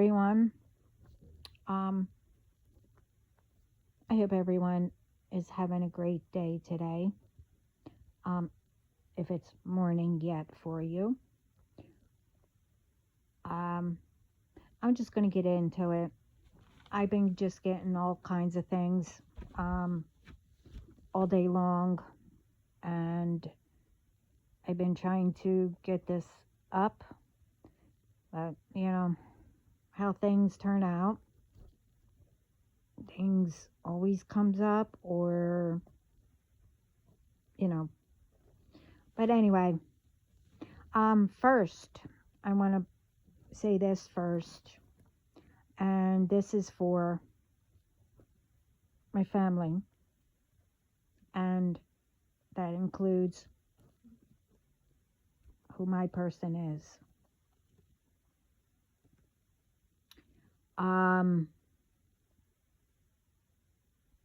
everyone. Um, I hope everyone is having a great day today. Um, if it's morning yet for you, um, I'm just going to get into it. I've been just getting all kinds of things um, all day long, and I've been trying to get this up, but how things turn out. Things always comes up, or you know. But anyway, first, I want to say this first, and this is for my family, and that includes who my person is.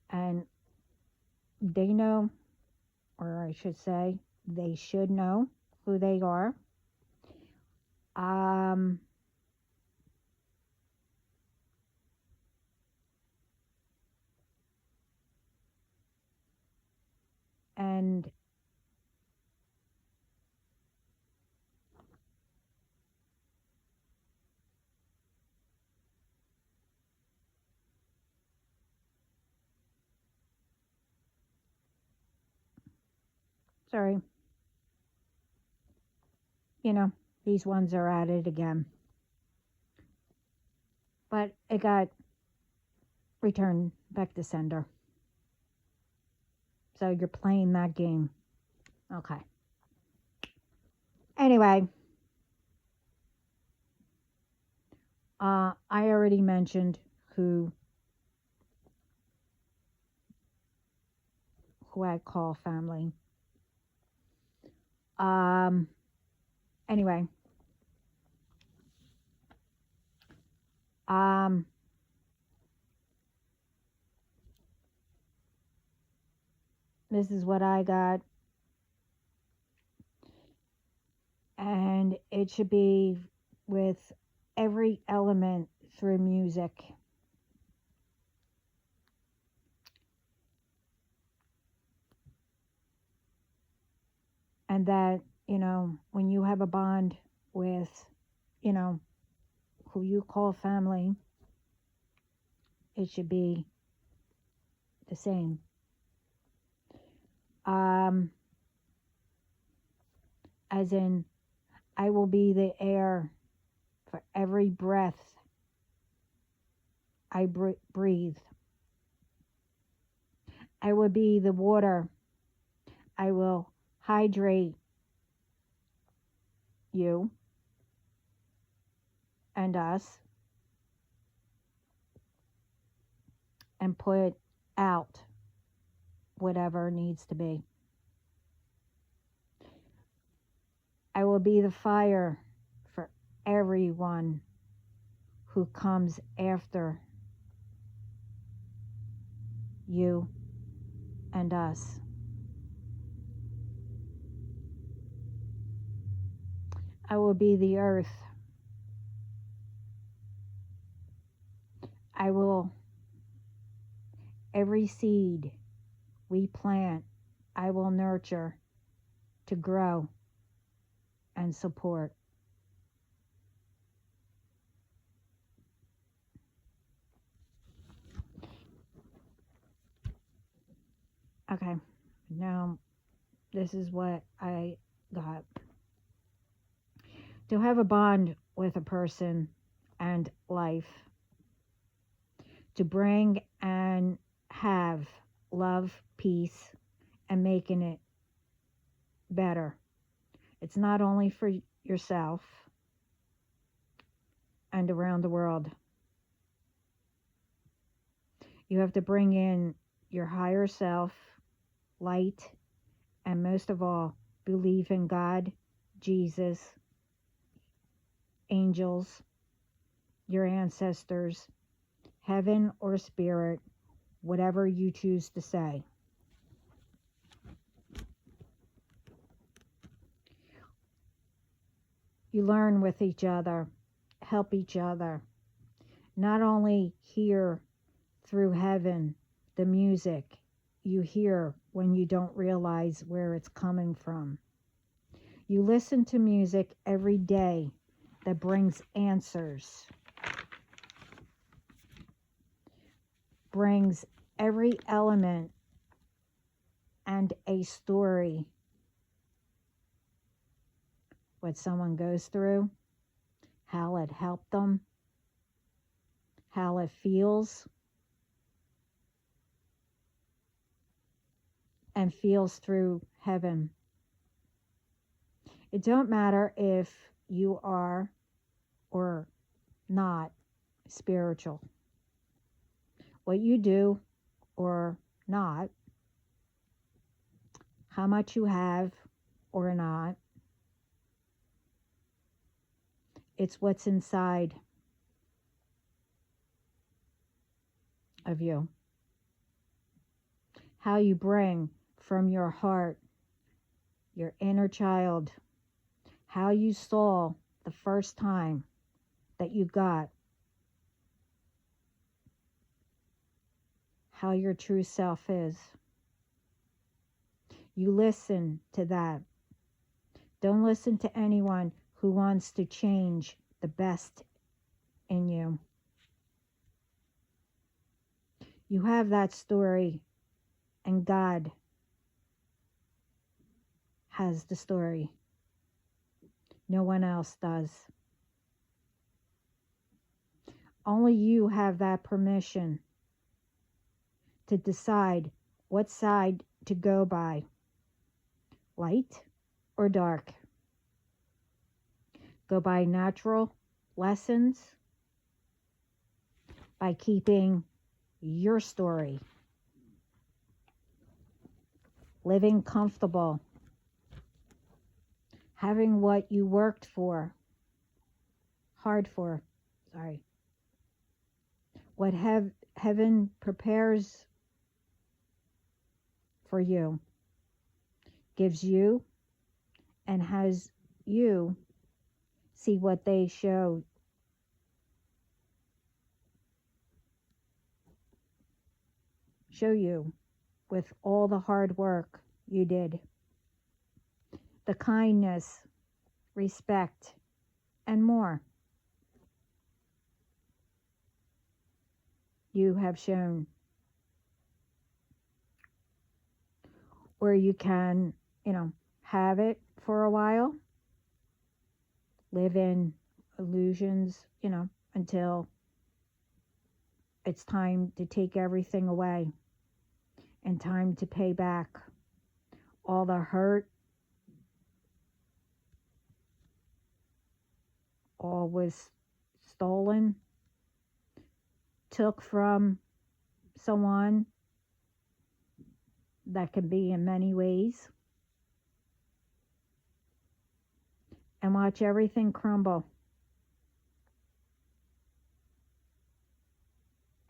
And they know, or I should say, they should know who they are. Um, and sorry, these ones are at it again. But it got returned back to sender. So you're playing that game. Okay. Anyway, I already mentioned who I call family. Anyway, this is what I got, and it should be with every element through music. And that, when you have a bond with, who you call family, it should be the same. As in, I will be the air for every breath I breathe. I will be the water. I will hydrate you and us and put out whatever needs to be. I will be the fire for everyone who comes after you and us. I will be the earth. I will, every seed we plant, I will nurture to grow and support. Okay, now this is what I got. To have a bond with a person and life. To bring and have love, peace, and making it better. It's not only for yourself and around the world. You have to bring in your higher self, light, and most of all, believe in God, Jesus, angels, your ancestors, heaven or spirit, whatever you choose to say. You learn with each other, help each other, not only hear through heaven the music you hear when you don't realize where it's coming from. You listen to music every day that brings answers, brings every element and a story. What someone goes through, how it helped them, how it feels, and feels through heaven. It don't matter if you are or not spiritual. What you do or not, how much you have or not, it's what's inside of you. How you bring from your heart, your inner child, how you saw the first time that you got how your true self is. You listen to that. Don't listen to anyone who wants to change the best in you. You have that story, and God has the story. No one else does. Only you have that permission to decide what side to go by, light or dark. Go by natural lessons, by keeping your story, living comfortable, having what you worked for, what heaven prepares for you, gives you, and has you see what they show you with all the hard work you did, the kindness, respect, and more you have shown. Where you can, have it for a while, live in illusions, until it's time to take everything away and time to pay back all the hurt, all was stolen, took from someone. That can be in many ways. And watch everything crumble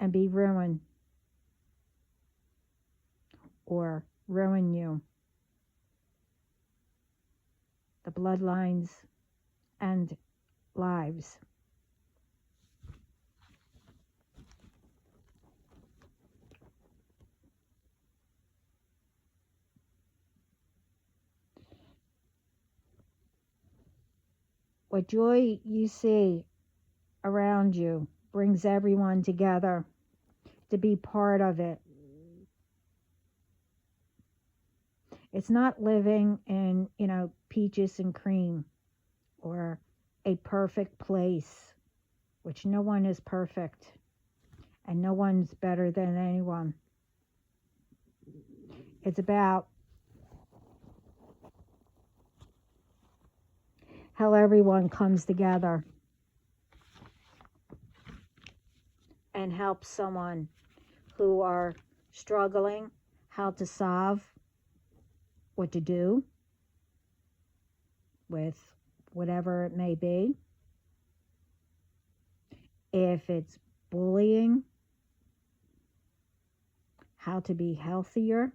and be ruined or ruin you. The bloodlines and lives. What joy you see around you brings everyone together to be part of it. It's not living in, peaches and cream or a perfect place, which no one is perfect and no one's better than anyone. It's about how everyone comes together and helps someone who are struggling, how to solve, what to do with whatever it may be. If it's bullying, how to be healthier,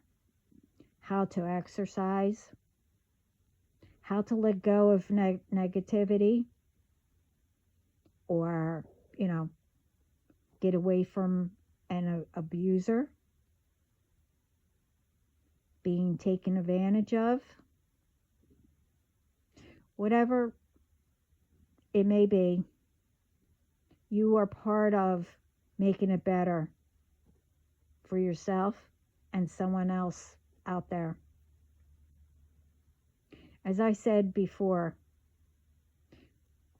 how to exercise, how to let go of negativity, or, get away from an abuser, being taken advantage of, whatever it may be, you are part of making it better for yourself and someone else out there. As I said before,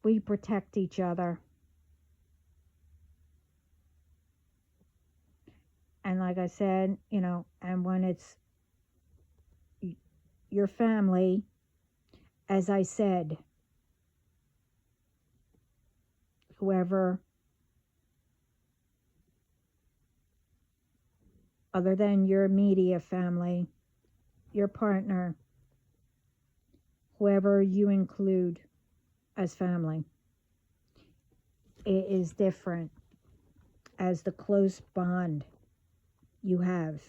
we protect each other. And like I said, and when it's your family, as I said, whoever other than your immediate family, your partner, whoever you include as family, it is different as the close bond you have.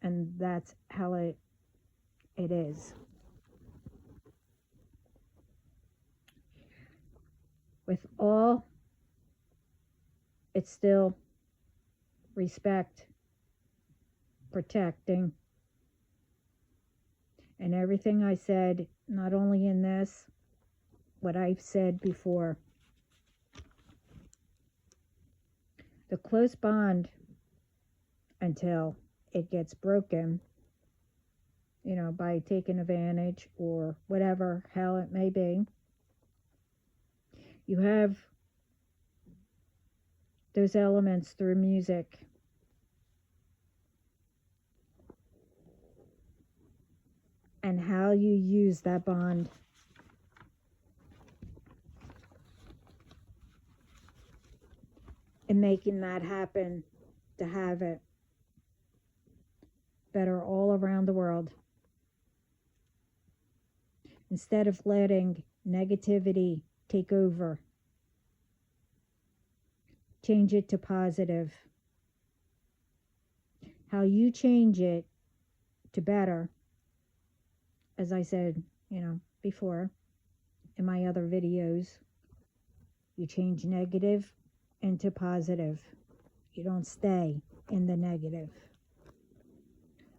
And that's how it is. With all, it's still respect, protecting, and everything I said, not only in this, what I've said before. The close bond, until it gets broken, by taking advantage or whatever hell it may be, you have those elements through music. And how you use that bond. And making that happen, to have it better all around the world. Instead of letting negativity take over, change it to positive. How you change it to better, as I said, before in my other videos, you change negative into positive. You don't stay in the negative.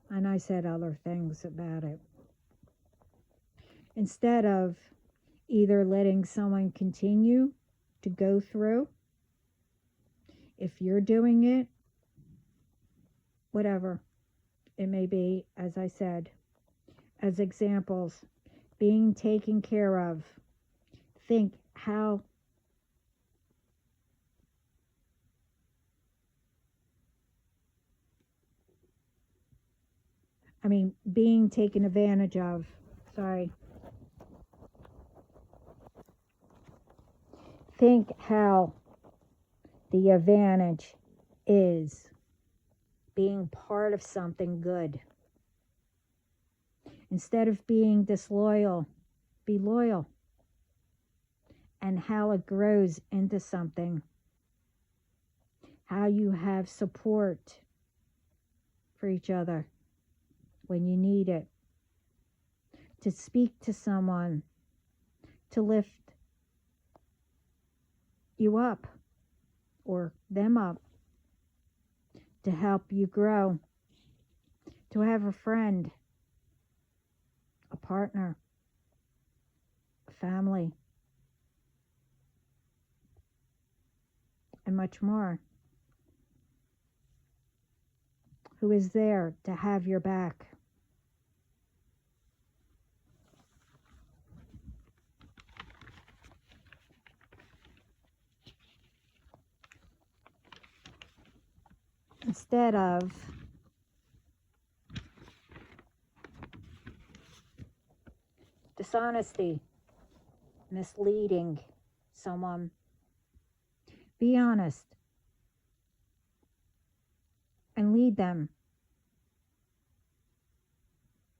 And I said other things about it. Instead of either letting someone continue to go through, if you're doing it, whatever it may be, as I said, as examples, being taken care of, think how being taken advantage of, think how the advantage is being part of something good. Instead of being disloyal, be loyal. And how it grows into something. How you have support for each other when you need it. To speak to someone, to lift you up or them up, to help you grow, to have a friend, a partner, a family, and much more, who is there to have your back. Instead of dishonesty, misleading someone, be honest and lead them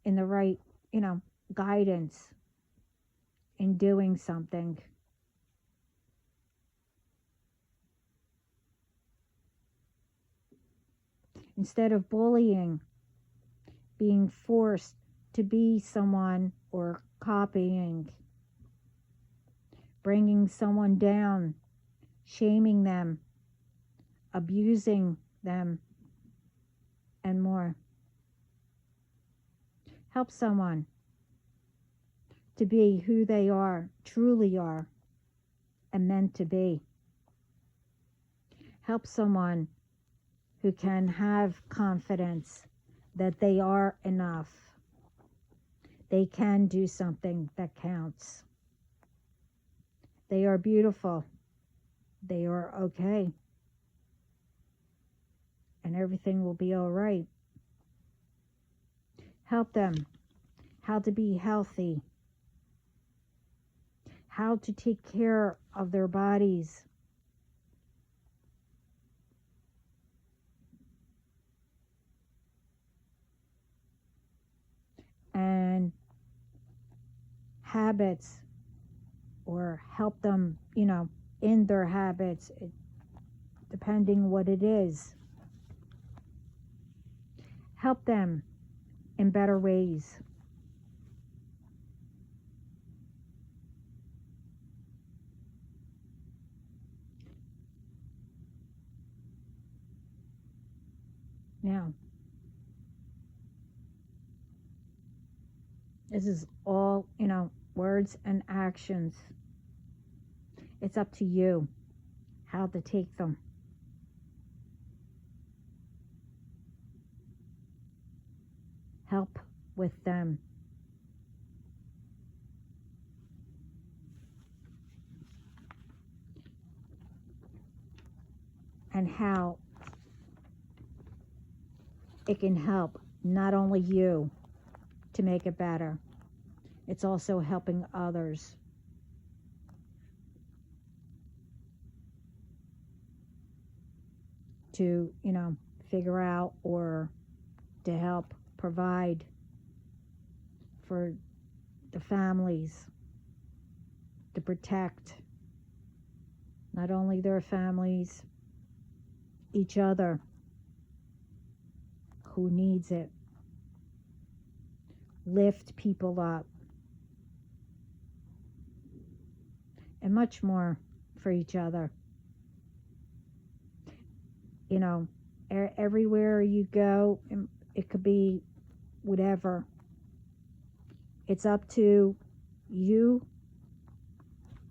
in the right, guidance in doing something. instead of bullying, being forced to be someone, or copying, bringing someone down, shaming them, abusing them, and more. Help someone to be who they are, truly are, and meant to be. Help someone who can have confidence that they are enough. They can do something that counts. They are beautiful. They are okay. And everything will be all right. Help them how to be healthy, how to take care of their bodies, and habits, or help them, in their habits, depending what it is. Help them in better ways. Now, this is all, words and actions. It's up to you how to take them. Help with them. And how it can help not only you to make it better, it's also helping others. To, figure out, or to help provide for the families, to protect not only their families, each other who needs it. Lift people up. And much more for each other. Everywhere you go, it could be whatever. It's up to you,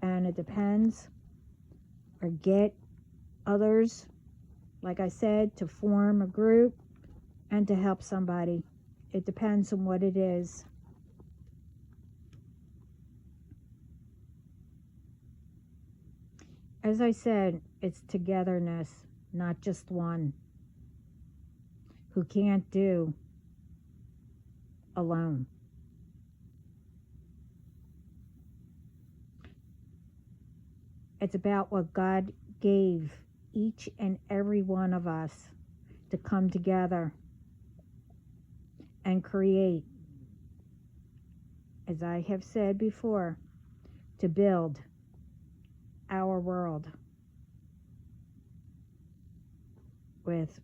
and it depends. Or get others, like I said, to form a group and to help somebody. It depends on what it is. As I said, it's togetherness, not just one who can't do alone. It's about what God gave each and every one of us to come together and create, as I have said before, to build our world with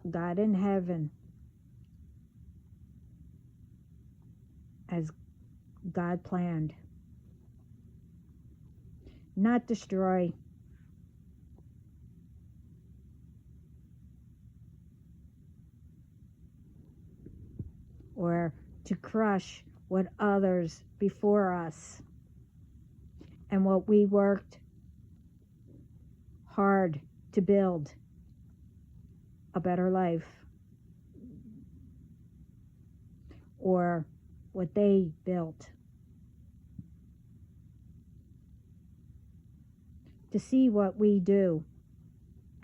God in heaven as God planned. Not destroy. Or to crush what others before us and what we worked hard to build a better life, or what they built. To see what we do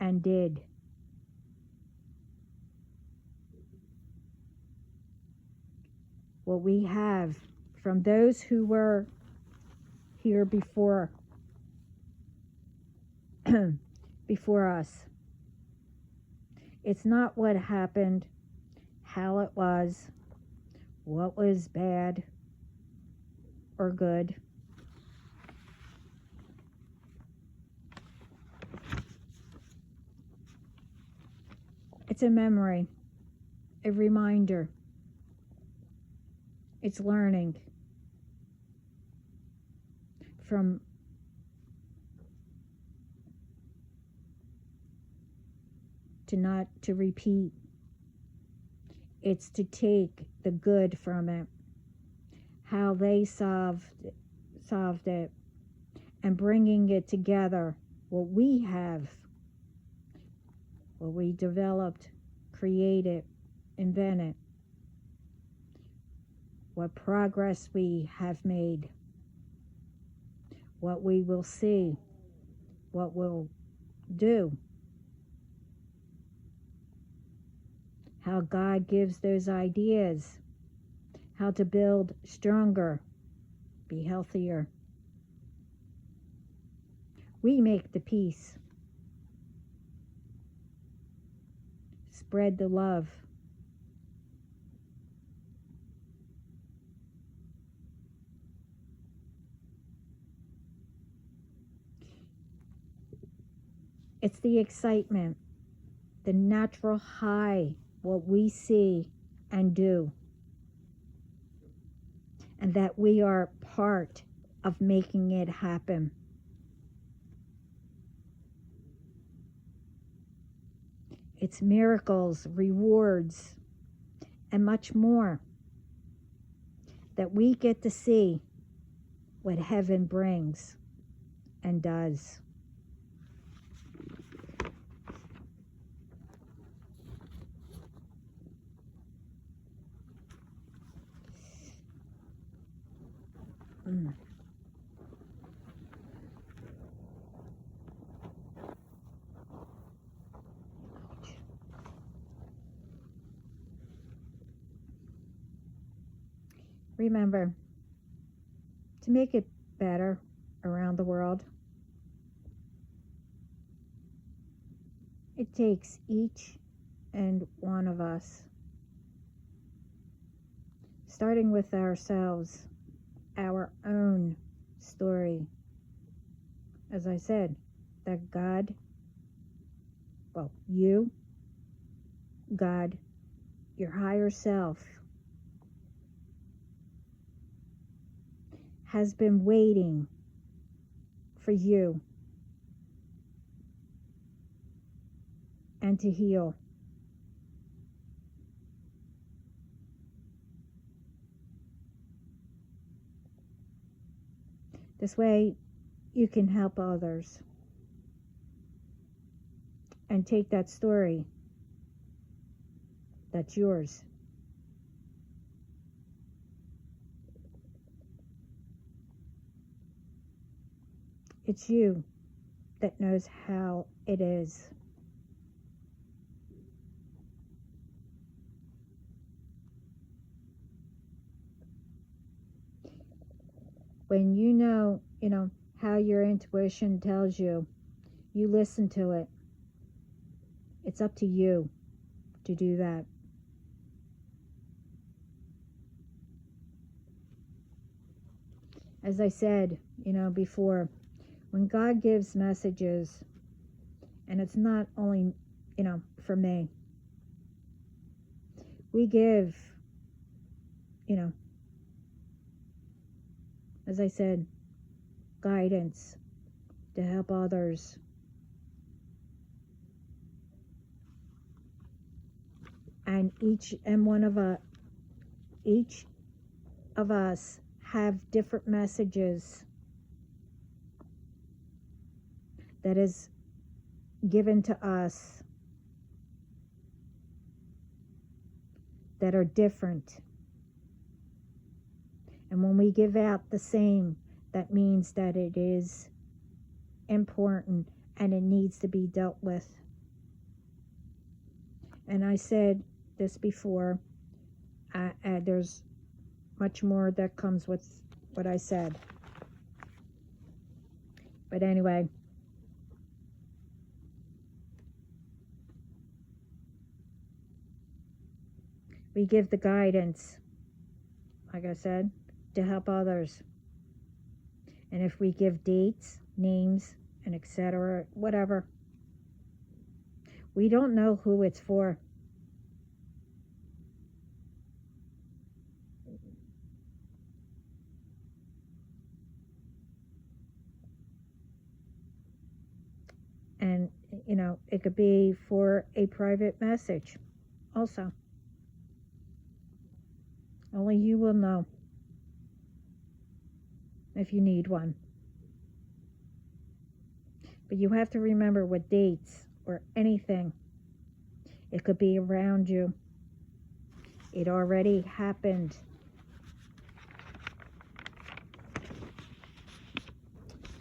and did. What we have from those who were here before before us. It's not what happened, how it was, what was bad or good. It's a memory, a reminder. It's learning from to not to repeat. It's to take the good from it, how they solved it, and bringing it together, what we have, what we developed, created, invented, what progress we have made, what we will see, what we'll do, how God gives those ideas, how to build stronger, be healthier. We make the peace. Spread the love. It's the excitement, the natural high, what we see and do, and that we are part of making it happen. It's miracles, rewards, and much more that we get to see what heaven brings and does. Remember, to make it better around the world, it takes each and one of us, starting with ourselves, our own story. As I said, that God, well, you, God, your higher self, has been waiting for you and to heal. This way you can help others and take that story that's yours. It's you that knows how it is. When you know how your intuition tells you, you listen to it. It's up to you to do that. As I said, before, when God gives messages, and it's not only, for me, we give, as I said, guidance to help others. And each of us have different messages that is given to us that are different. And when we give out the same, that means that it is important and it needs to be dealt with. And I said this before, there's much more that comes with what I said. But anyway, we give the guidance, like I said, to help others. And if we give dates, names, and etc., whatever, We don't know who it's for. And, it could be for a private message also. Only you will know if you need one. But you have to remember with dates or anything, it could be around you. It already happened.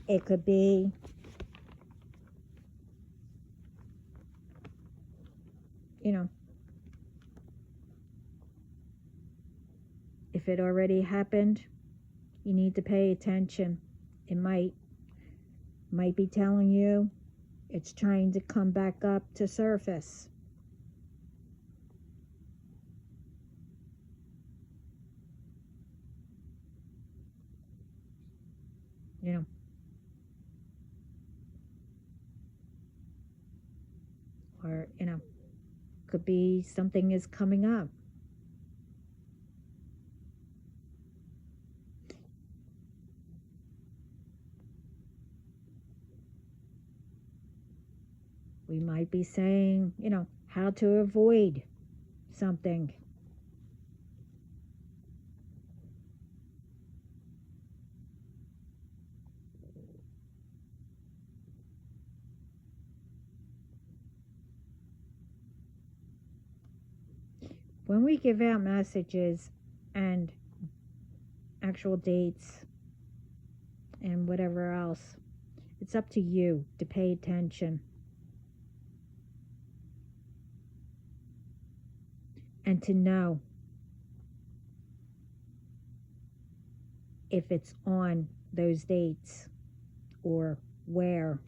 It could be if it already happened, you need to pay attention. It might be telling you it's trying to come back up to surface. Or, could be something is coming up. We might be saying, how to avoid something. When we give out messages and actual dates and whatever else, it's up to you to pay attention and to know if it's on those dates or where.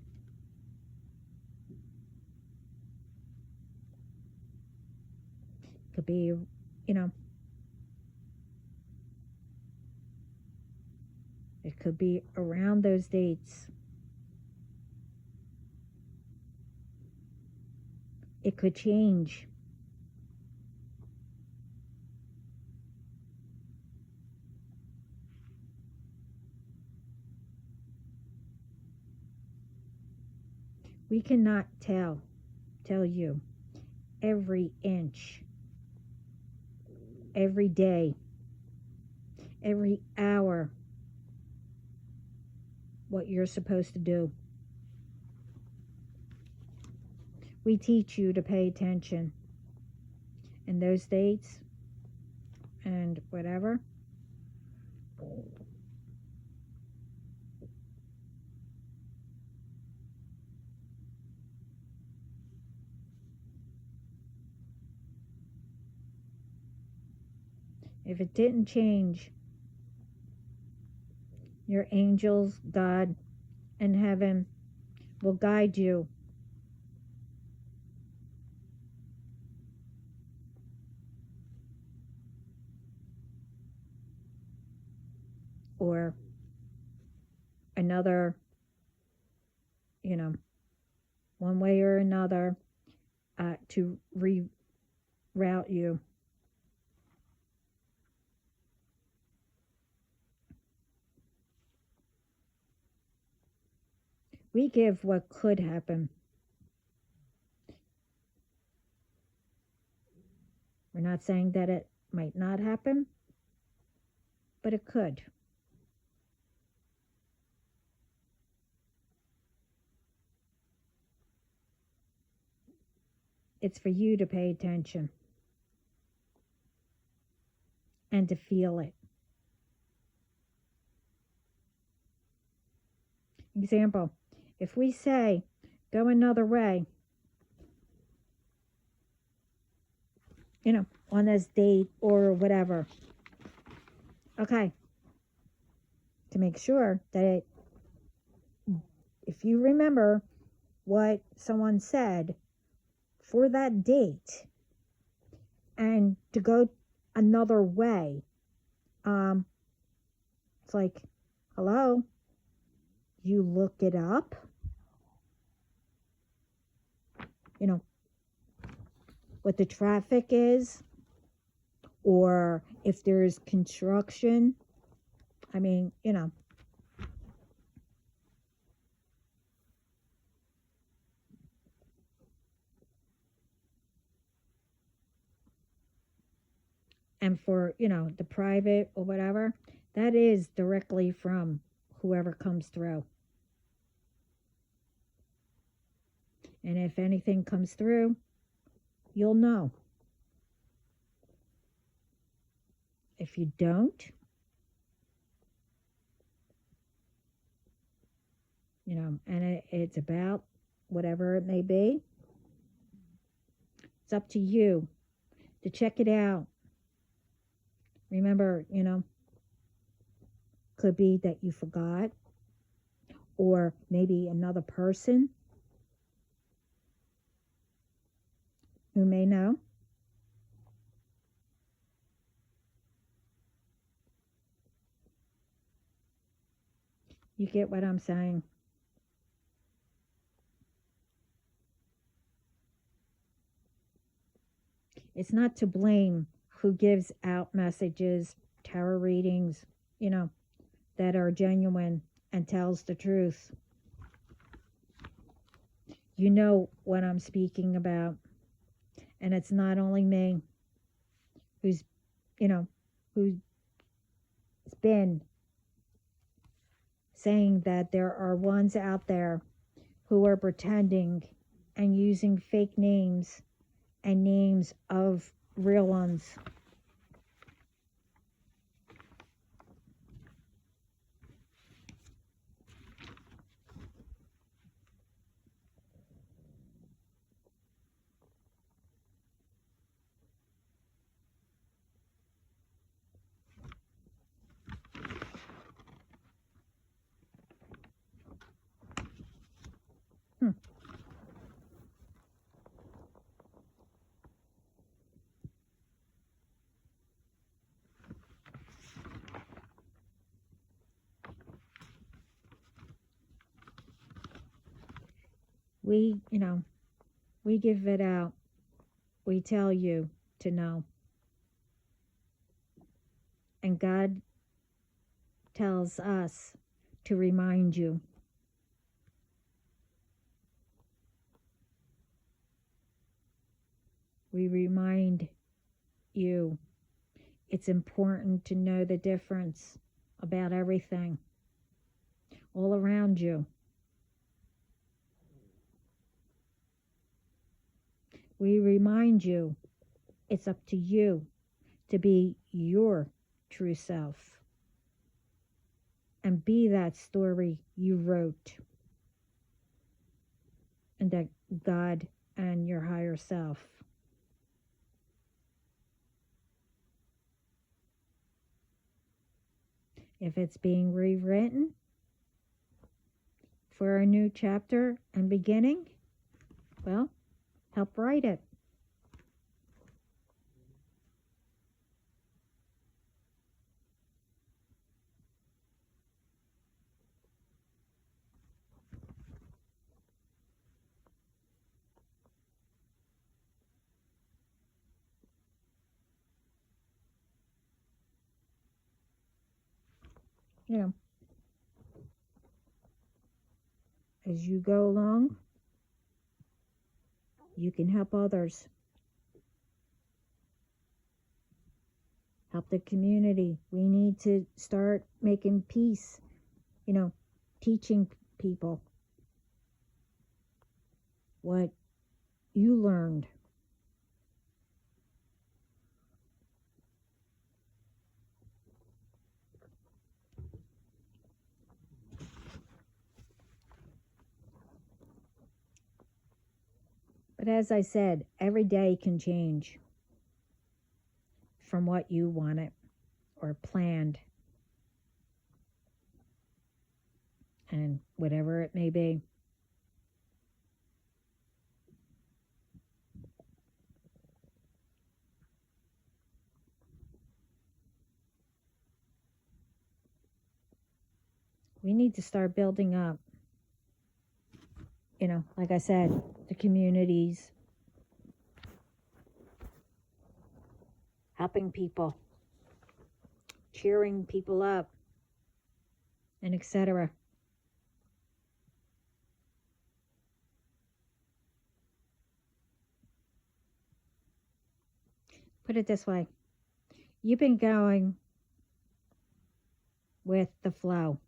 Could be, it could be around those dates. It could change. We cannot tell you every inch, every day, every hour what you're supposed to do. We teach you to pay attention. And those dates and whatever, if it didn't change, your angels, God, and heaven will guide you. Or another, one way or another, to reroute you. We give what could happen. We're not saying that it might not happen, but it could. It's for you to pay attention and to feel it. Example, if we say, go another way, on this date or whatever. Okay. To make sure that if you remember what someone said for that date and to go another way, it's like, hello, you look it up, what the traffic is, or if there's construction. I mean, and for, the private or whatever, that is directly from whoever comes through. And if anything comes through, you'll know. If you don't, and it's about whatever it may be, it's up to you to check it out. Remember, could be that you forgot, or maybe another person who may know. You get what I'm saying? It's not to blame who gives out messages, tarot readings, that are genuine and tells the truth. You know what I'm speaking about. And it's not only me who's been saying that there are ones out there who are pretending and using fake names and names of real ones. We give it out. We tell you to know. And God tells us to remind you. We remind you. It's important to know the difference about everything all around you. We remind you it's up to you to be your true self and be that story you wrote, and that God and your higher self. If it's being rewritten for a new chapter and beginning, well, help write it. As you go along, you can help others. Help the community. We need to start making peace, teaching people what you learned. But as I said, every day can change from what you wanted or planned, and whatever it may be. We need to start building up, like I said, the communities, helping people, cheering people up, and etc. Put it this way. You've been going with the flow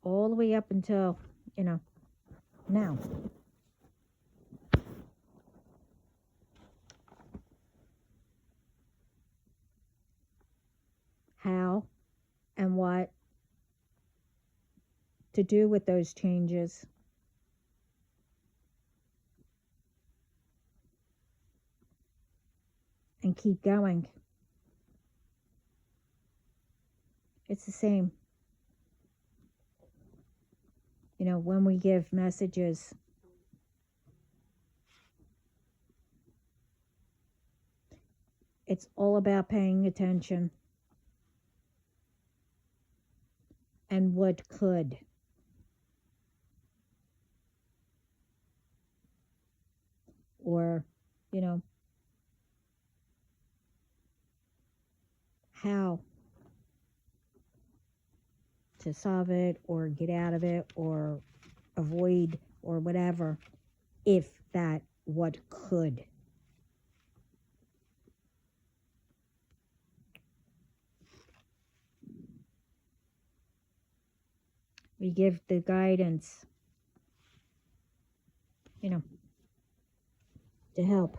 all the way up until, now. How and what to do with those changes. And keep going. It's the same. When we give messages, it's all about paying attention and what could. Or, how to solve it or get out of it or avoid or whatever, if that what could. We give the guidance, to help.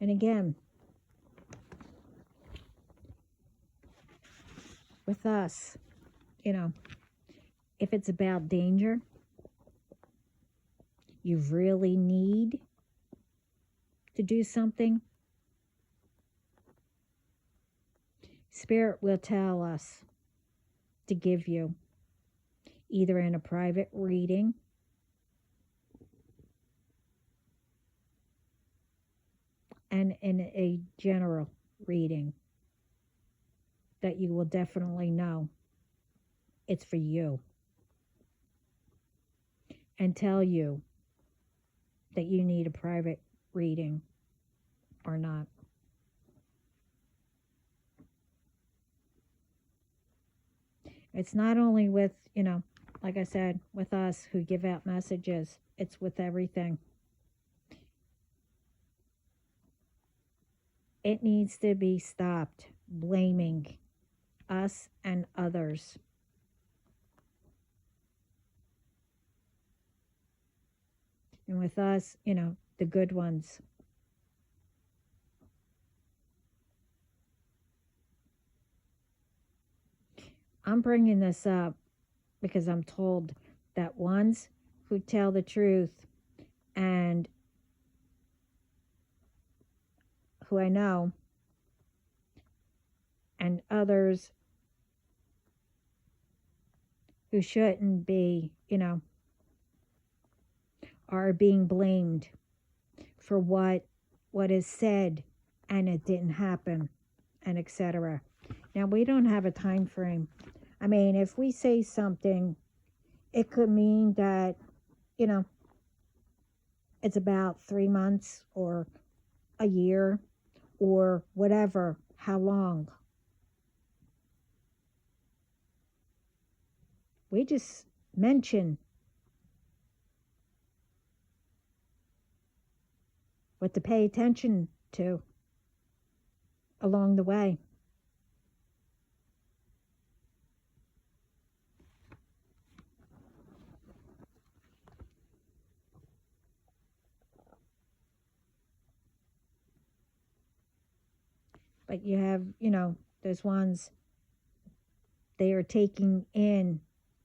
And again, with us, if it's about danger, you really need to do something, Spirit will tell us to give you, either in a private reading and in a general reading, that you will definitely know it's for you, and tell you that you need a private reading or not. It's not only with, like I said, with us who give out messages, it's with everything. It needs to be stopped blaming us and others. And with us, the good ones. I'm bringing this up because I'm told that ones who tell the truth and who I know, and others who shouldn't be, are being blamed for what is said and it didn't happen, and etc. Now, we don't have a time frame. I mean, if we say something, it could mean that, it's about 3 months or a year or whatever, how long. We just mention what to pay attention to along the way. But you have, those ones, they are taking in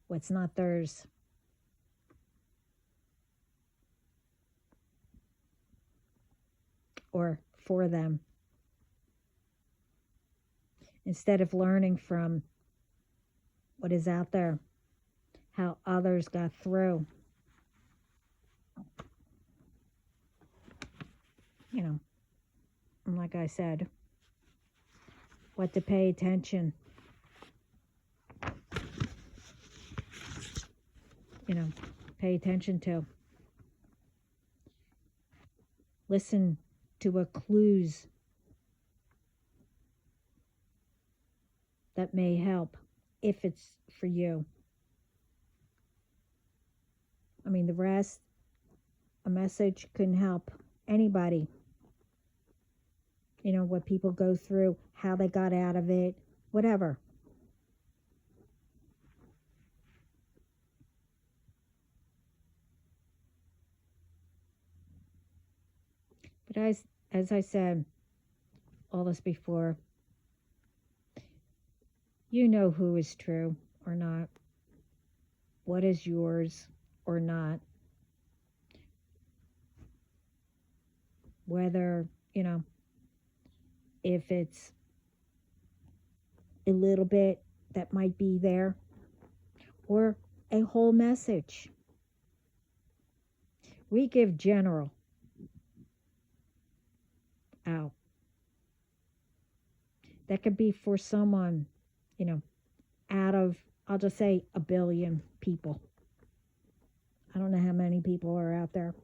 what's not theirs. Or for them. Instead of learning from what is out there, how others got through. And like I said, what to pay attention pay attention to. Listen to what clues that may help if it's for you. I mean, the rest, a message can help anybody. What people go through, how they got out of it, whatever. But as I said all this before, you know who is true or not, what is yours or not, whether, if it's a little bit that might be there or a whole message. We give general out. That could be for someone, out of, I'll just say, 1 billion people. I don't know how many people are out there.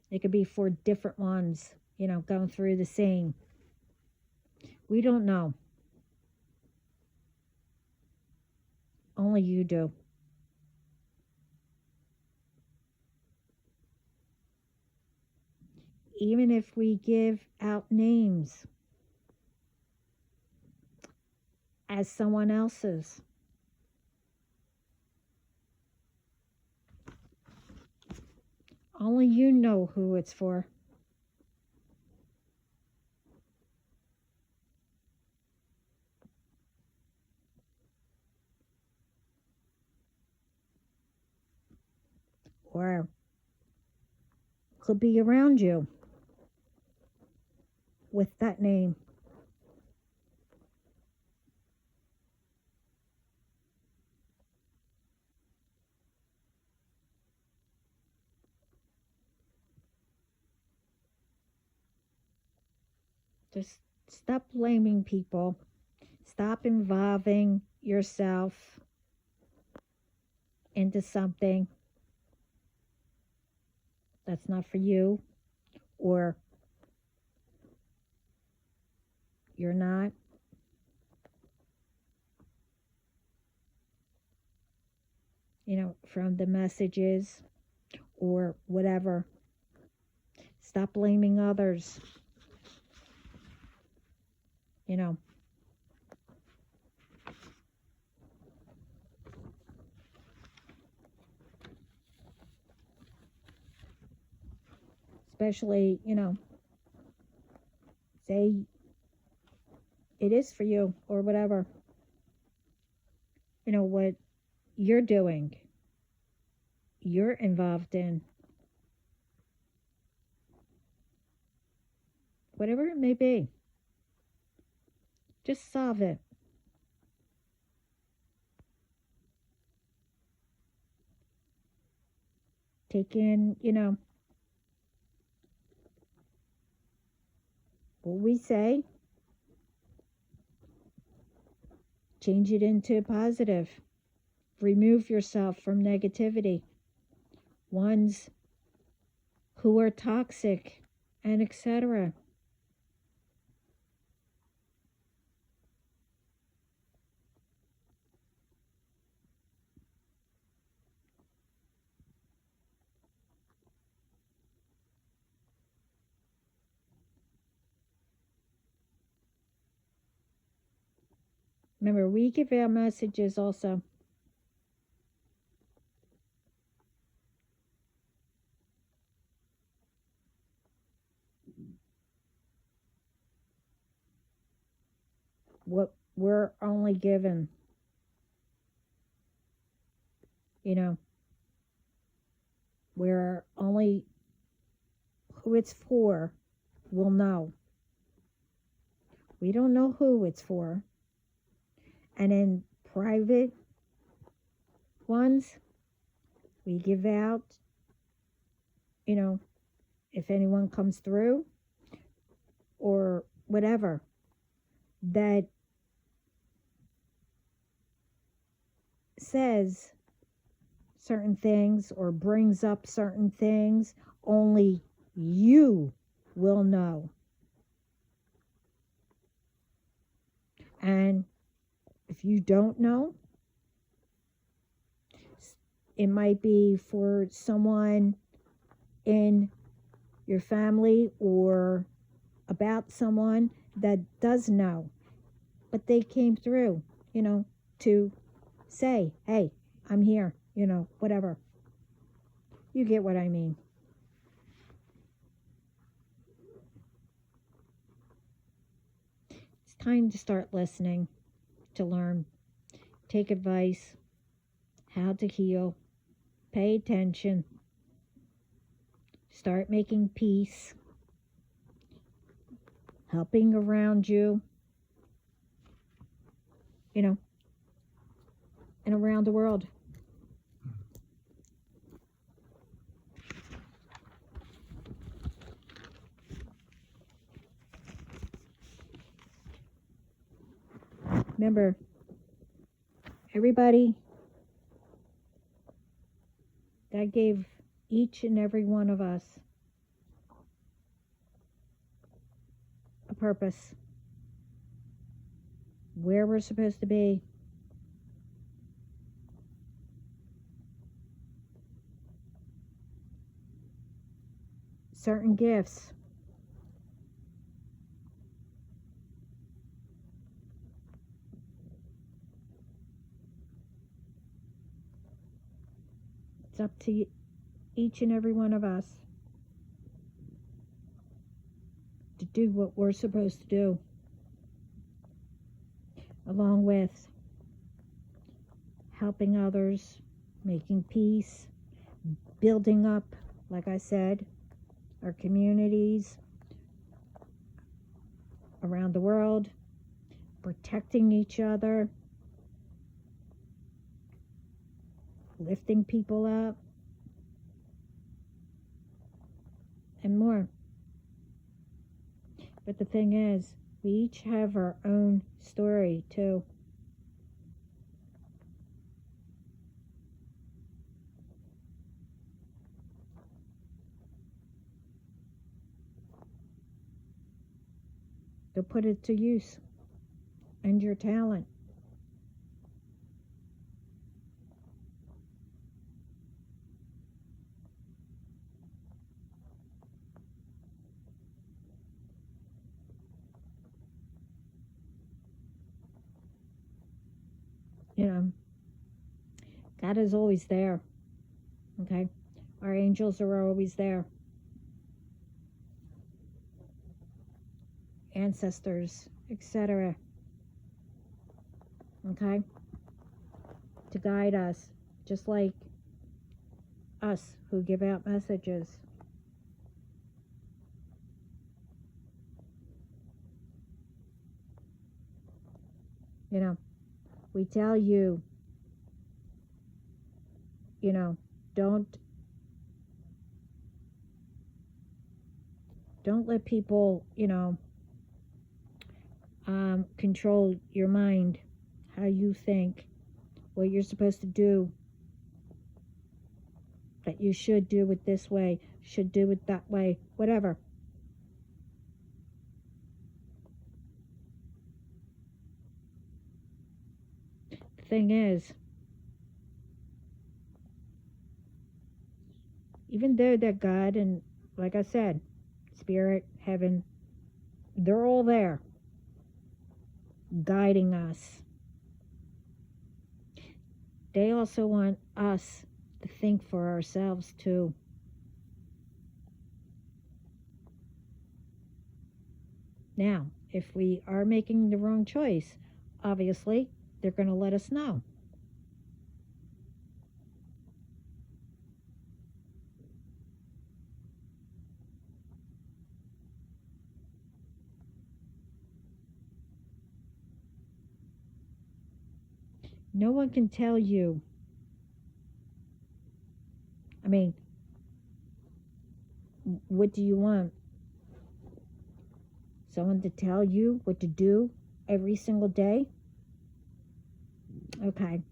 It could be for different ones, going through the same. We don't know. Only you do. Even if we give out names as someone else's, only you know who it's for. Or could be around you with that name. Just stop blaming people. Stop involving yourself into something that's not for you, or you're not. From the messages or whatever. Stop blaming others. Especially, say it is for you or whatever. What you're doing, you're involved in. Whatever it may be. Just solve it. Take in, what we say. Change it into positive. Remove yourself from negativity. Ones who are toxic, and etc. Remember, we give our messages also. What we're only given. We're only who it's for will know. We don't know who it's for. And in private ones, we give out, if anyone comes through or whatever, that says certain things or brings up certain things, only you will know. And if you don't know, it might be for someone in your family or about someone that does know, but they came through, to say, hey, I'm here, whatever. You get what I mean. It's time to start listening, to learn, take advice, how to heal, pay attention, start making peace, helping around you, and around the world. Remember, everybody, God gave each and every one of us a purpose, where we're supposed to be. Certain gifts. It's up to each and every one of us to do what we're supposed to do, along with helping others, making peace, building up, like I said, our communities around the world, protecting each other, lifting people up, and more. But the thing is, we each have our own story too. To put it to use, and your talent. God is always there. Okay? Our angels are always there. Ancestors, etc. Okay? To guide us, just like us who give out messages. We tell you, don't let people, control your mind, how you think, what you're supposed to do, that you should do it this way, should do it that way, whatever. The thing is, even though that God and, like I said, spirit, heaven, they're all there guiding us, they also want us to think for ourselves too. Now, if we are making the wrong choice, obviously they're going to let us know. No one can tell you. I mean, what do you want? Someone to tell you what to do every single day? Okay.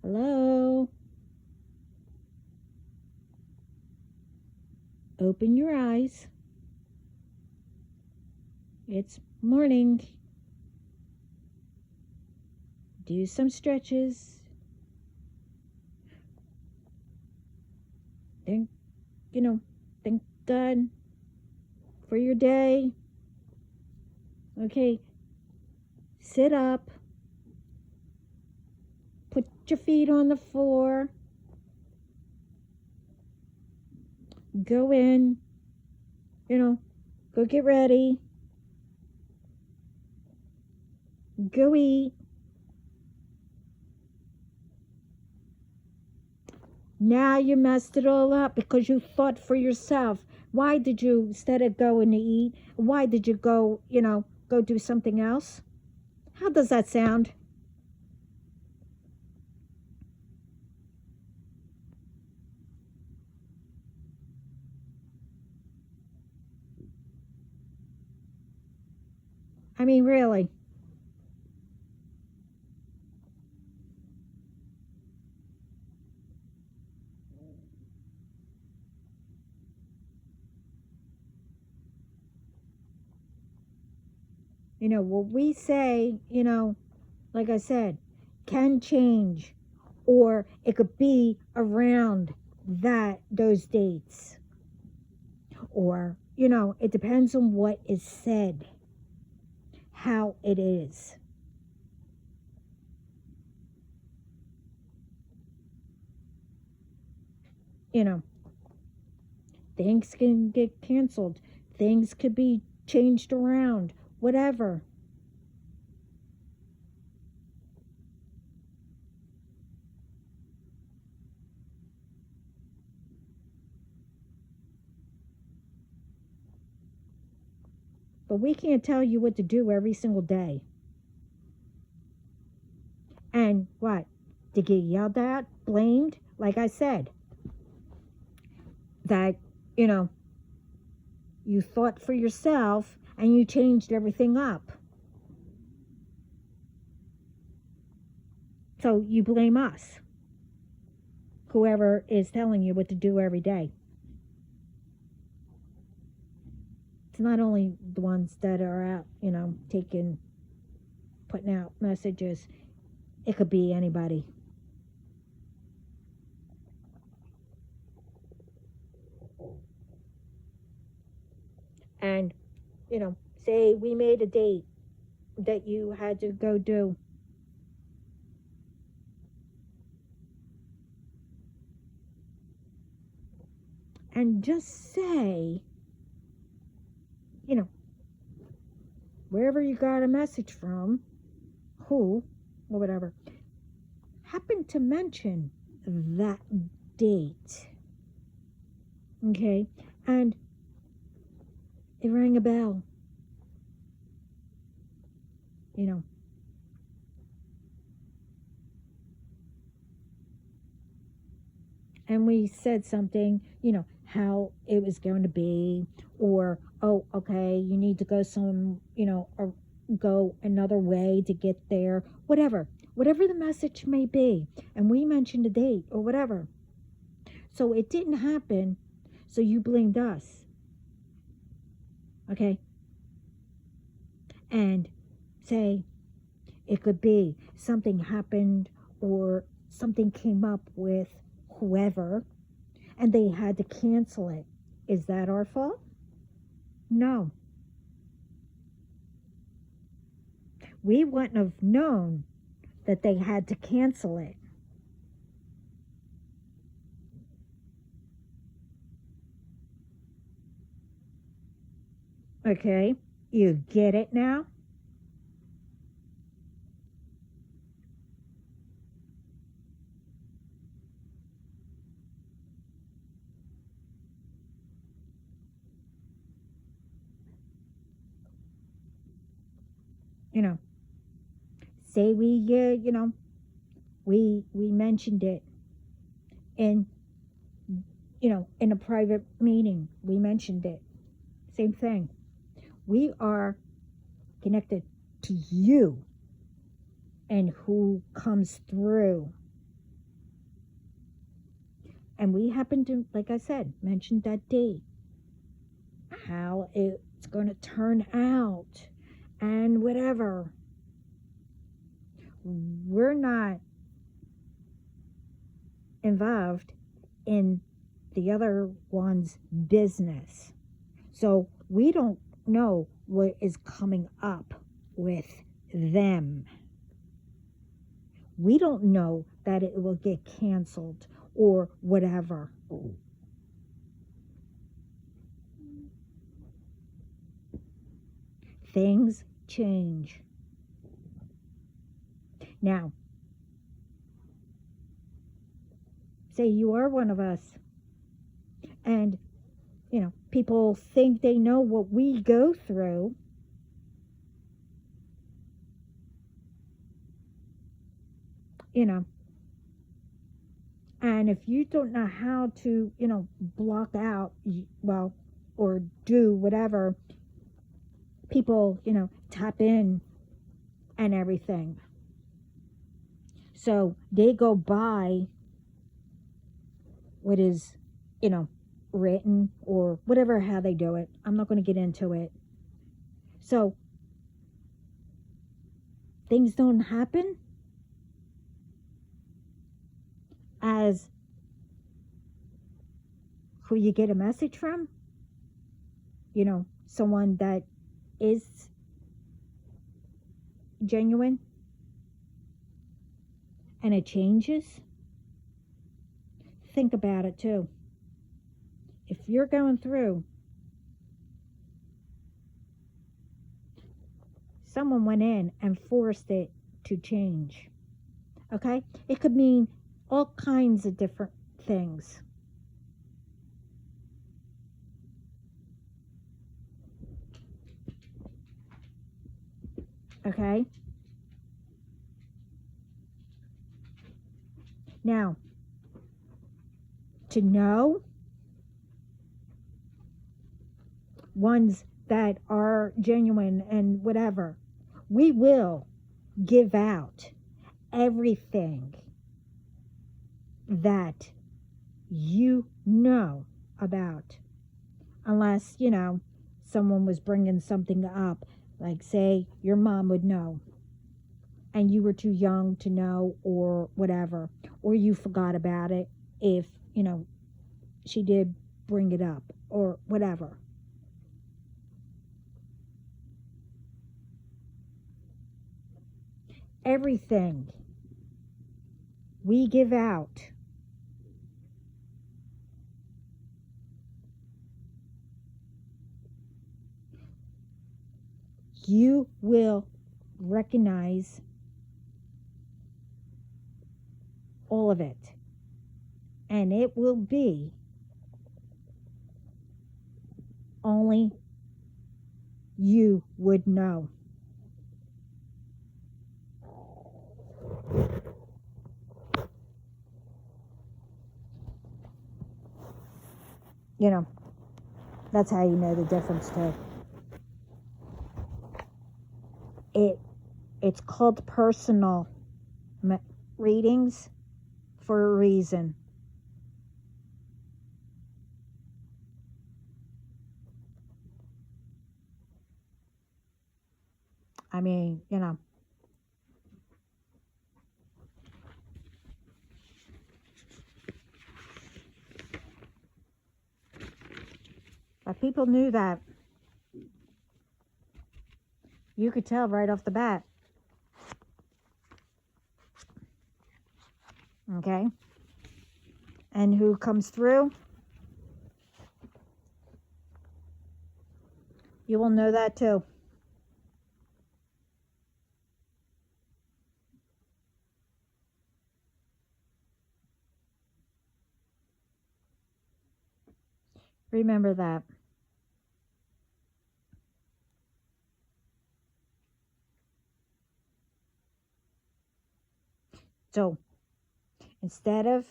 Hello? Open your eyes. It's morning. Do some stretches. Thank, thank God for your day. Okay, sit up. Put your feet on the floor. Go in. Go get ready. Go eat. Now you messed it all up because you thought for yourself. Why did you, instead of going to eat, why did you go, go do something else? How does that sound? I mean, really. What we say, like I said, can change, or it could be around those dates, or it depends on what is said, how it is. Things can get canceled, things could be changed around, whatever. But we can't tell you what to do every single day. And what? To get yelled at, blamed, like I said, that, you thought for yourself and you changed everything up. So you blame us, whoever is telling you what to do every day. It's not only the ones that are out, putting out messages. It could be anybody. And, say we made a date that you had to go do. And just say, wherever you got a message from, who, or whatever, happened to mention that date. Okay? And it rang a bell. And we said something, how it was going to be, or, oh, okay, you need to go or go another way to get there, whatever the message may be. And we mentioned a date or whatever. So it didn't happen, so you blamed us. Okay? And say, it could be something happened or something came up with whoever and they had to cancel it. Is that our fault? No. We wouldn't have known that they had to cancel it. Okay? You get it now? Say we we mentioned it in in a private meeting. We mentioned it. Same thing. We are connected to you and who comes through. And we happen to, like I said, mention that date, how it's going to turn out, and whatever. We're not involved in the other one's business. So we don't know what is coming up with them. We don't know that it will get canceled or whatever. Things change. Now, say you are one of us, and people think they know what we go through. And if you don't know how to block out, well, or do whatever, people tap in and everything, so they go by what is written or whatever, how they do it. I'm not going to get into it. So things don't happen as who you get a message from, someone that is genuine, and it changes. Think about it too. If you're going through, someone went in and forced it to change. Okay? It could mean all kinds of different things. Okay? Now, to know ones that are genuine and whatever, we will give out everything that you know about, unless someone was bringing something up, like say your mom would know and you were too young to know, or whatever, or you forgot about it if she did bring it up or whatever. Everything we give out you will recognize all of it, and it will be only you would know. That's how you know the difference too. It's called personal readings for a reason. I mean, but people knew that. You could tell right off the bat. Okay? And who comes through? You will know that too. Remember that. So, instead of,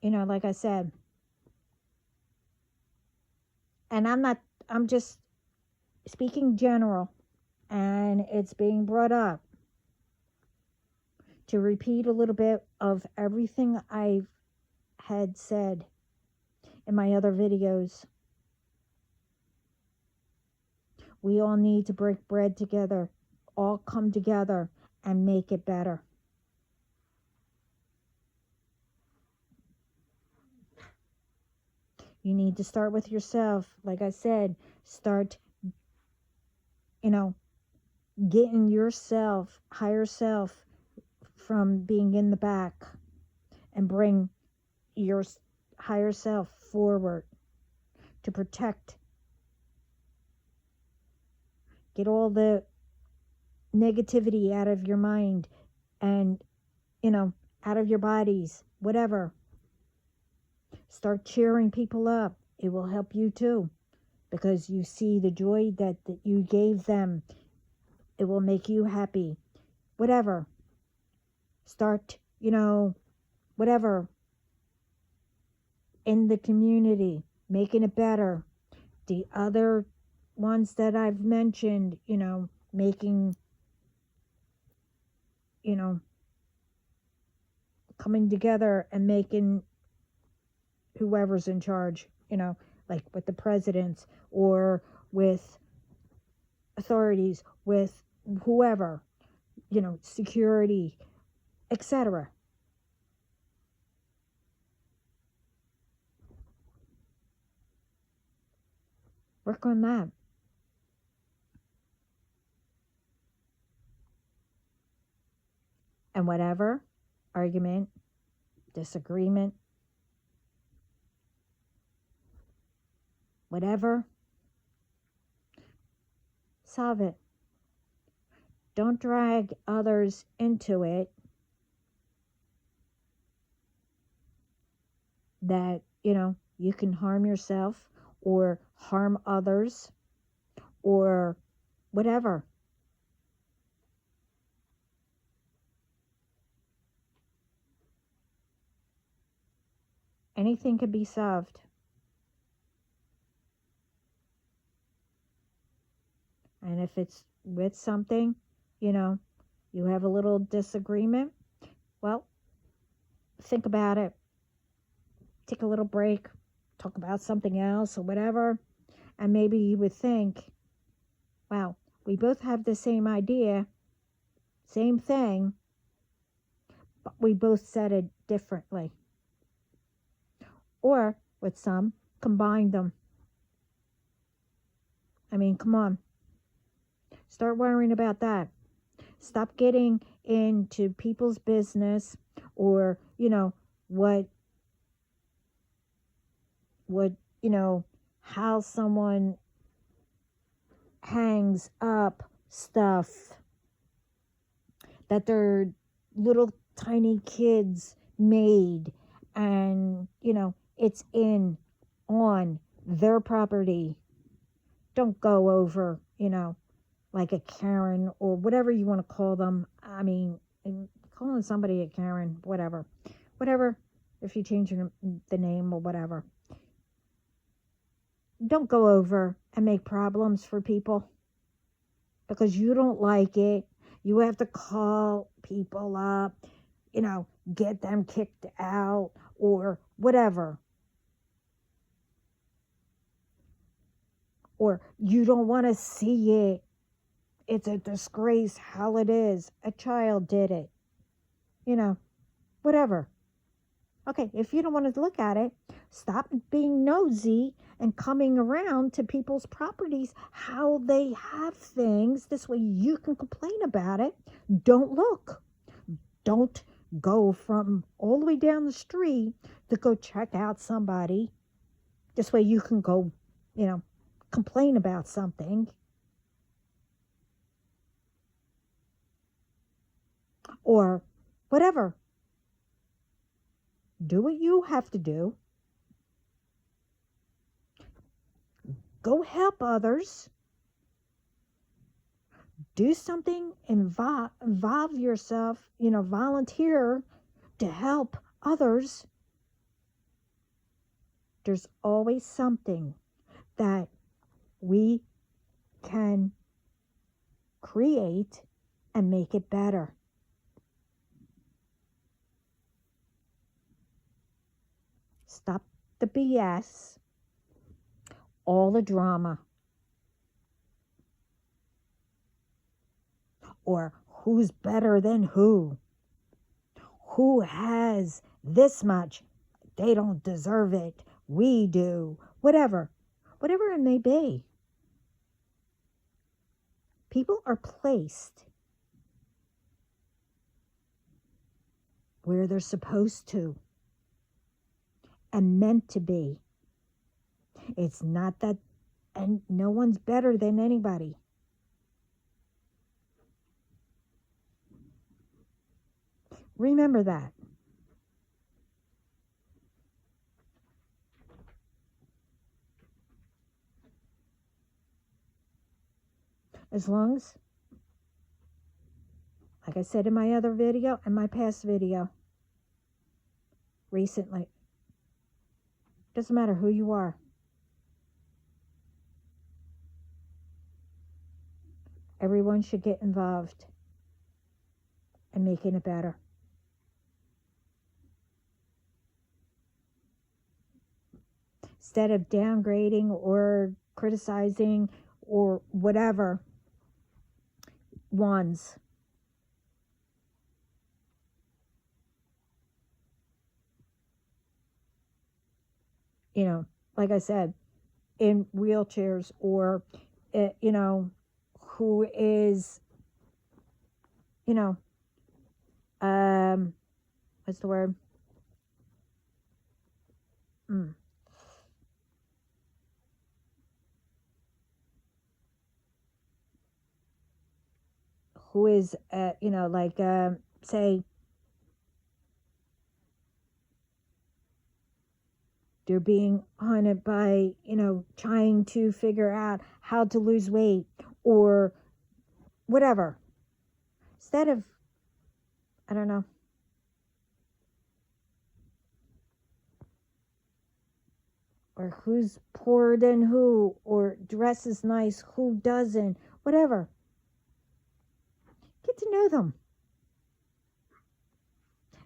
like I said, and I'm just speaking general, and it's being brought up to repeat a little bit of everything I had said in my other videos. We all need to break bread together, all come together and make it better. You need to start with yourself. Like I said, start, getting yourself, higher self, from being in the back and bring your higher self forward to protect. Get all the negativity out of your mind and, out of your bodies, whatever. Start cheering people up. It will help you too, because you see the joy that you gave them. It will make you happy. Whatever. Start, whatever, in the community, making it better. The other ones that I've mentioned, making, coming together and making whoever's in charge, like with the presidents or with authorities, with whoever, security, etc. Work on that. And whatever argument, disagreement, whatever, solve it. Don't drag others into it that, you can harm yourself or harm others or whatever. Anything can be solved. And if it's with something, you have a little disagreement, well, think about it. Take a little break, talk about something else or whatever. And maybe you would think, wow, we both have the same idea, same thing, but we both said it differently. Or with some, combine them. I mean, come on. Start worrying about that. Stop getting into people's business or, what, how someone hangs up stuff that their little tiny kids made, and, it's on their property. Don't go over, like a Karen or whatever you want to call them. I mean, calling somebody a Karen, whatever, if you change the name or whatever. Don't go over and make problems for people because you don't like it. You have to call people up, get them kicked out or whatever. Or you don't want to see it. It's a disgrace how it is. A child did it. Whatever. Okay, if you don't want to look at it, stop being nosy and coming around to people's properties, how they have things. This way you can complain about it. Don't look. Don't go from all the way down the street to go check out somebody. This way you can go, complain about something. Or whatever. Do what you have to do. Go help others. Do something, involve yourself, volunteer to help others. There's always something that we can create and make it better. the BS, all the drama, or who's better than who has this much, they don't deserve it, we do, whatever it may be. People are placed where they're supposed to and meant to be. It's not that, and no one's better than anybody. Remember that. As long as, like I said in my other video and my past video recently, doesn't matter who you are. Everyone should get involved in making it better. Instead of downgrading or criticizing or whatever ones. You know, like I said, in wheelchairs, or, you know, who is, you know, what's the word? Who is, you know, like, say, they're being haunted by, you know, trying to figure out how to lose weight or whatever. Instead of, I don't know, or who's poorer than who, or dresses nice, who doesn't, whatever. Get to know them.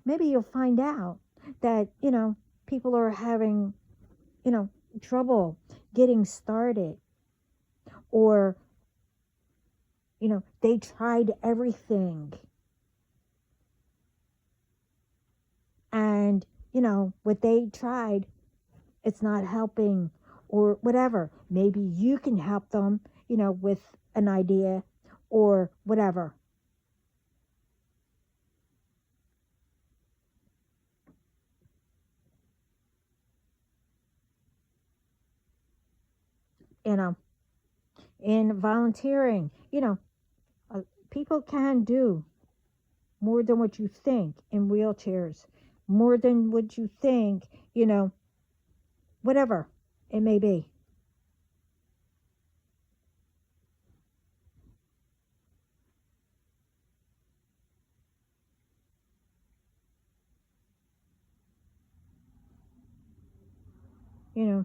Maybe you'll find out that, you know, people are having, you know, trouble getting started, or, you know, they tried everything and, you know, what they tried, it's not helping, or whatever. Maybe you can help them, you know, with an idea or whatever. You know, in volunteering, you know, people can do more than what you think in wheelchairs, more than what you think, you know, whatever it may be. You know,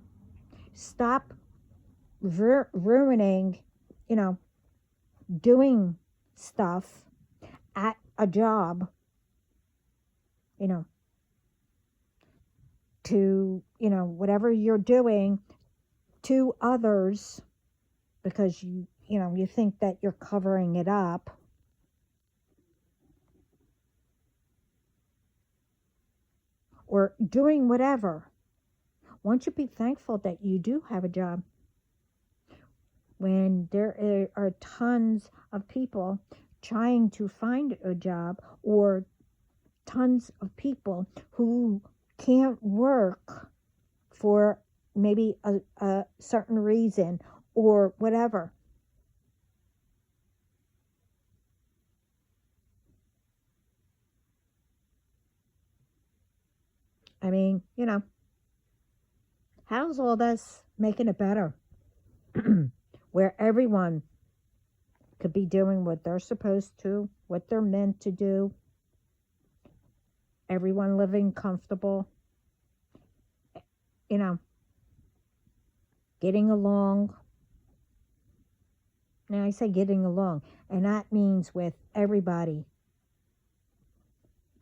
stop ruining, you know, doing stuff at a job, you know, to, you know, whatever you're doing to others, because you know, you think that you're covering it up. Or doing whatever. Won't you be thankful that you do have a job? When there are tons of people trying to find a job, or tons of people who can't work for maybe a certain reason or whatever. I mean, you know, how's all this making it better? Where everyone could be doing what they're supposed to, what they're meant to do. Everyone living comfortable. You know, getting along. Now, I say getting along, and that means with everybody.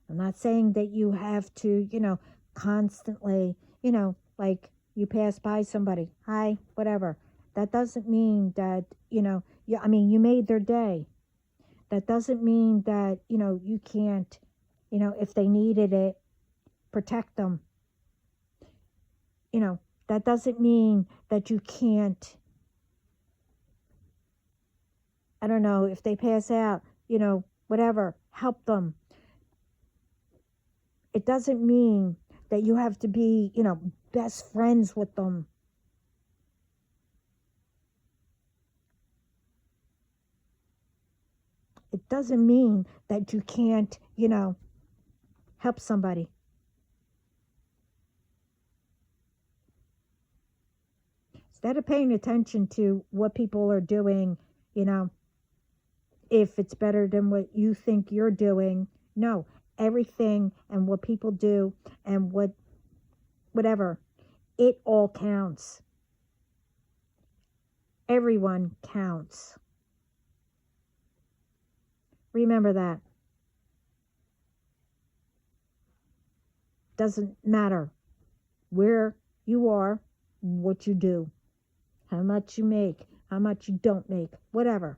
I'm not saying that you have to, you know, constantly, you know, Like you pass by somebody, hi, whatever. That doesn't mean that, I mean, you made their day. That doesn't mean that, you can't, if they needed it, protect them. That doesn't mean that you can't, I don't know, if they pass out, whatever, help them. It doesn't mean that you have to be, best friends with them. It doesn't mean that you can't, help somebody. Instead of paying attention to what people are doing, if it's better than what you think you're doing, no, everything and what people do and whatever, it all counts. Everyone counts. Remember that. Doesn't matter where you are, what you do, how much you make, how much you don't make, whatever.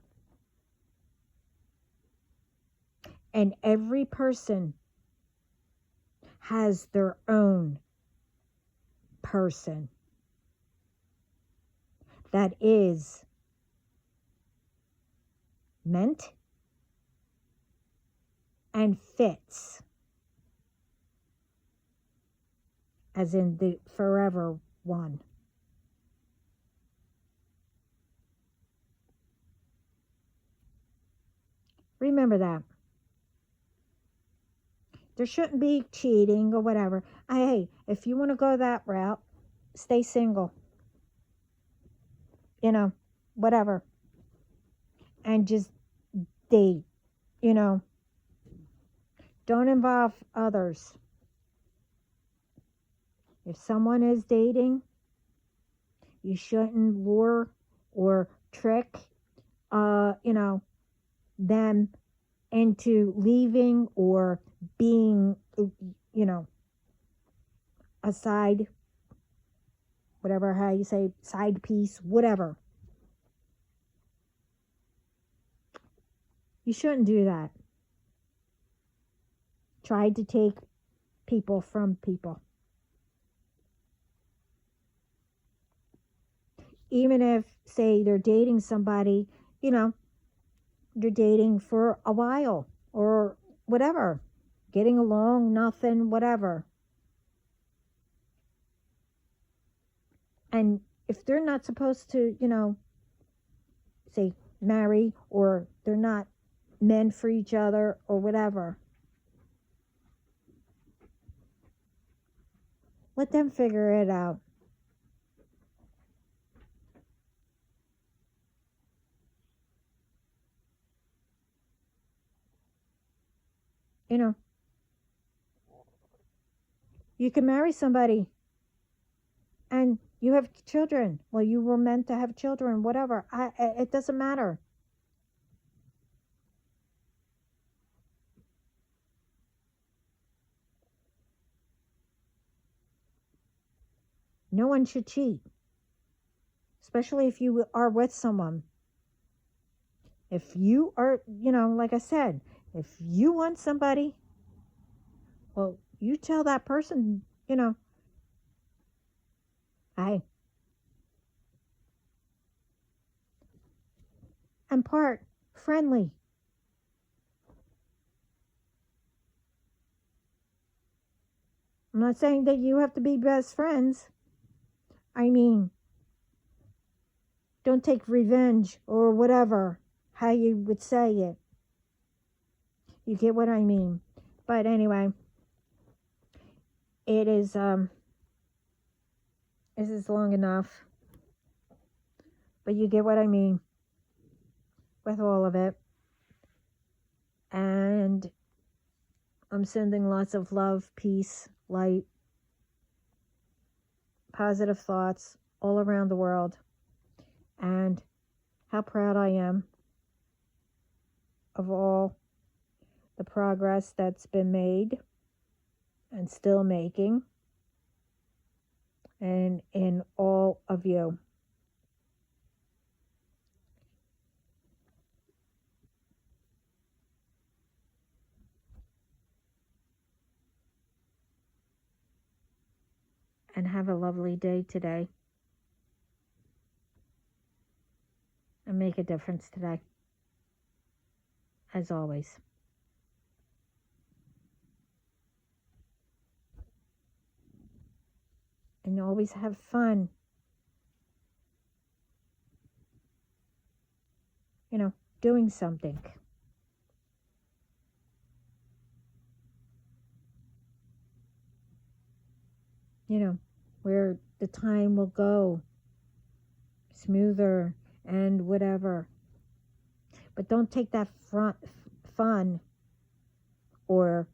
And every person has their own person that is meant and fits, as in the forever one. Remember that. There shouldn't be cheating or whatever. Hey, if you want to go that route, stay single. Whatever. And just date. Don't involve others. If someone is dating, you shouldn't lure or trick, them into leaving or being, a side, whatever, how you say, side piece, whatever. You shouldn't do that. Try to take people from people. Even if, say, they're dating somebody, you're dating for a while or whatever, getting along, nothing, whatever. And if they're not supposed to, say, marry, or they're not meant for each other or whatever, let them figure it out. You can marry somebody and you have children. Well, you were meant to have children, whatever. It doesn't matter. No one should cheat, especially if you are with someone. If you are, like I said, if you want somebody, well, you tell that person, I am part friendly. I'm not saying that you have to be best friends. I mean, don't take revenge or whatever, how you would say it. You get what I mean. But anyway, it is, this is long enough. But you get what I mean with all of it. And I'm sending lots of love, peace, light, positive thoughts all around the world. And how proud I am of all the progress that's been made and still making. and in all of you. And have a lovely day today. And make a difference today. As always. And always have fun. Doing something. Where the time will go smoother and whatever. But don't take that fun or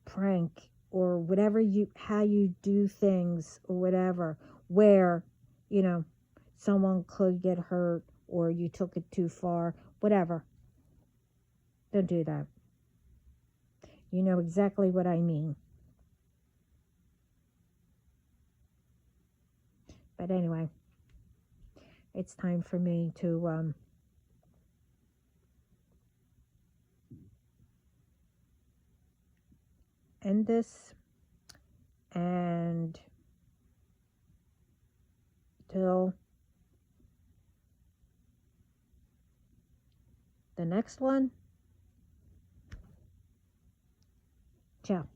prank or whatever how you do things or whatever, where, someone could get hurt or you took it too far, whatever. Don't do that. You know exactly what I mean. But anyway, it's time for me to end this, and till the next one, ciao.